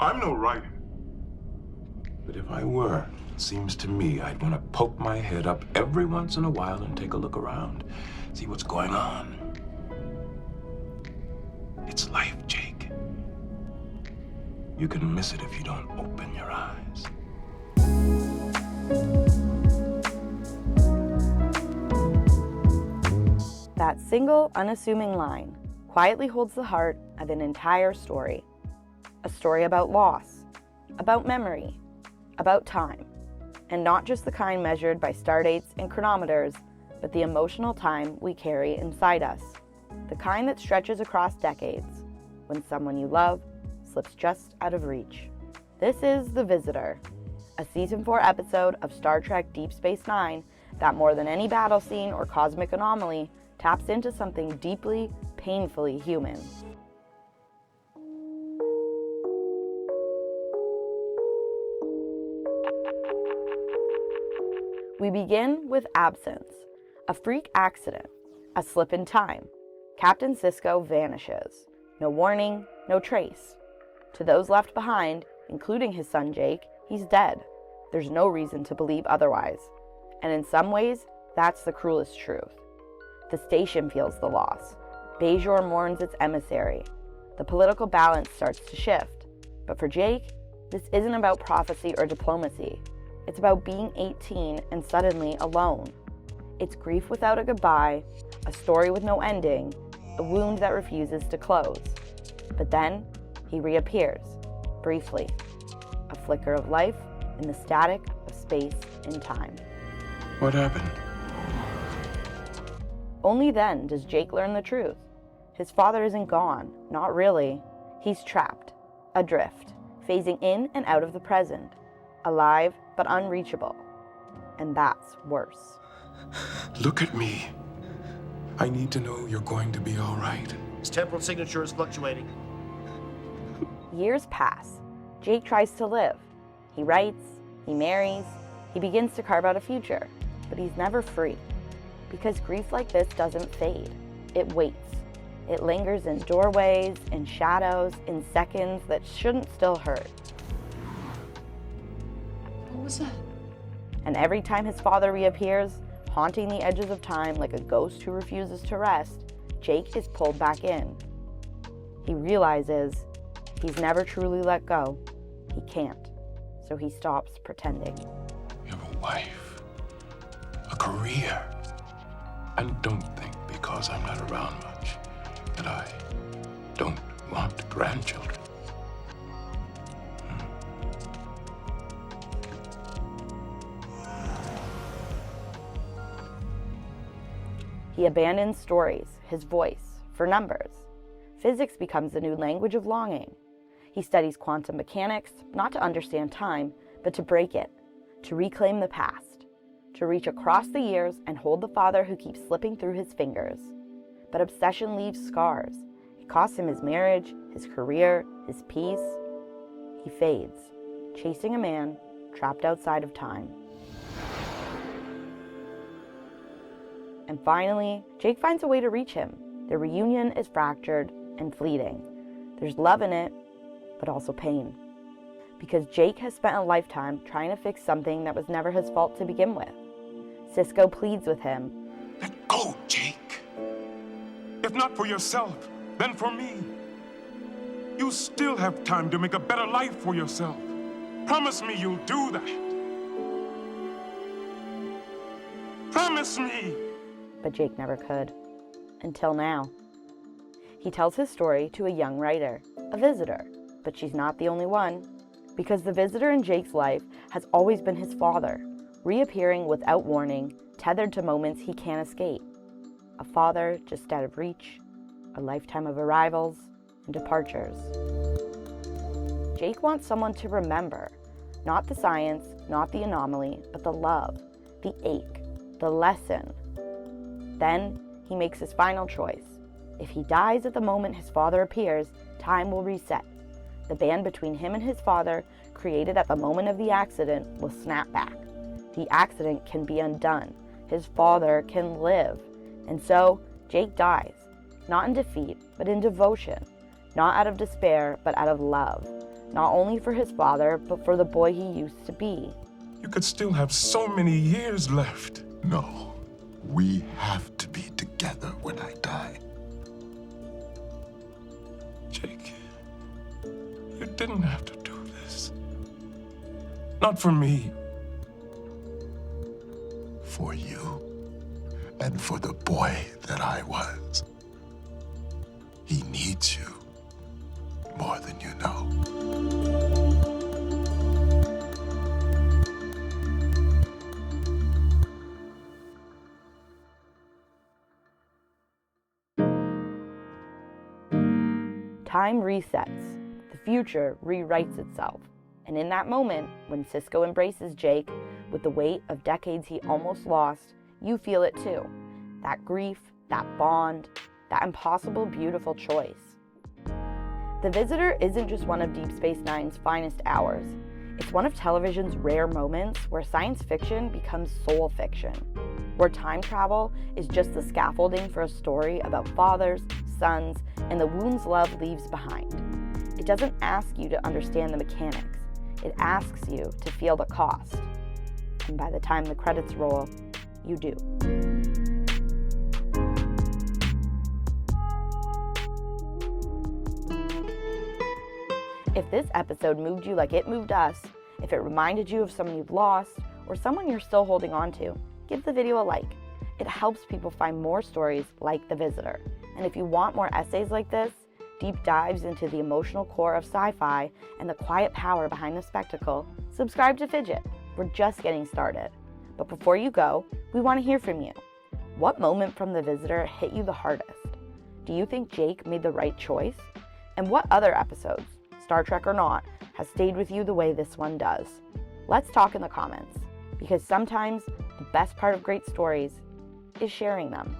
I'm no writer. But if I were, it seems to me I'd want to poke my head up every once in a while and take a look around, see what's going on. It's life, Jake. You can miss it if you don't open your eyes. That single, unassuming line quietly holds the heart of an entire story. A story about loss, about memory, about time, and not just the kind measured by stardates and chronometers, but the emotional time we carry inside us, the kind that stretches across decades, when someone you love slips just out of reach. This is The Visitor, a Season 4 episode of Star Trek Deep Space Nine that more than any battle scene or cosmic anomaly taps into something deeply, painfully human. We begin with absence, a freak accident, a slip in time. Captain Sisko vanishes. No warning, no trace. To those left behind, including his son Jake, he's dead. There's no reason to believe otherwise. And in some ways, that's the cruelest truth. The station feels the loss. Bajor mourns its emissary. The political balance starts to shift. But for Jake, this isn't about prophecy or diplomacy. It's about being 18 and suddenly alone. It's grief without a goodbye, a story with no ending, a wound that refuses to close. But then, he reappears, briefly. A flicker of life in the static of space and time. What happened? Only then does Jake learn the truth. His father isn't gone, not really. He's trapped, adrift, phasing in and out of the present, alive but unreachable. And that's worse. Look at me. I need to know you're going to be all right. His temporal signature is fluctuating. Years pass. Jake tries to live. He writes, he marries, he begins to carve out a future, but he's never free. Because grief like this doesn't fade. It waits. It lingers in doorways, in shadows, in seconds that shouldn't still hurt. What was that? And every time his father reappears, haunting the edges of time like a ghost who refuses to rest, Jake is pulled back in. He realizes he's never truly let go. He can't. So he stops pretending. You have a wife, a career. And don't think because I'm not around much that I don't want grandchildren. He abandons stories, his voice, for numbers. Physics becomes the new language of longing. He studies quantum mechanics, not to understand time, but to break it, to reclaim the past, to reach across the years and hold the father who keeps slipping through his fingers. But obsession leaves scars. It costs him his marriage, his career, his peace. He fades, chasing a man trapped outside of time. And finally, Jake finds a way to reach him. Their reunion is fractured and fleeting. There's love in it, but also pain. Because Jake has spent a lifetime trying to fix something that was never his fault to begin with. Sisko pleads with him. Let go, Jake. If not for yourself, then for me. You still have time to make a better life for yourself. Promise me you'll do that. Promise me. But Jake never could. Until now. He tells his story to a young writer, a visitor, but she's not the only one. Because the visitor in Jake's life has always been his father, reappearing without warning, tethered to moments he can't escape. A father just out of reach, a lifetime of arrivals and departures. Jake wants someone to remember, not the science, not the anomaly, but the love, the ache, the lesson. Then he makes his final choice. If he dies at the moment his father appears, time will reset. The band between him and his father, created at the moment of the accident, will snap back. The accident can be undone. His father can live. And so, Jake dies, not in defeat, but in devotion. Not out of despair, but out of love. not only for his father, but for the boy he used to be. You could still have so many years left. No, we have to be together when I die. Jake, you didn't have to do this. Not for me. For you, and for the boy that I was. He needs you more than you know. Time resets. The future rewrites itself. And in that moment, when Sisko embraces Jake with the weight of decades he almost lost, you feel it too. That grief, that bond, that impossible, beautiful choice. The Visitor isn't just one of Deep Space Nine's finest hours. It's one of television's rare moments where science fiction becomes soul fiction, where time travel is just the scaffolding for a story about fathers, sons, and the wounds love leaves behind. It doesn't ask you to understand the mechanics. It asks you to feel the cost. And by the time the credits roll, you do. If this episode moved you like it moved us, if it reminded you of someone you've lost, or someone you're still holding on to, give the video a like. It helps people find more stories like The Visitor. And if you want more essays like this, deep dives into the emotional core of sci-fi and the quiet power behind the spectacle, subscribe to Fidget. We're just getting started. But before you go, we want to hear from you. What moment from The Visitor hit you the hardest? Do you think Jake made the right choice? And what other episodes, Star Trek or not, has stayed with you the way this one does? Let's talk in the comments, because sometimes the best part of great stories is sharing them.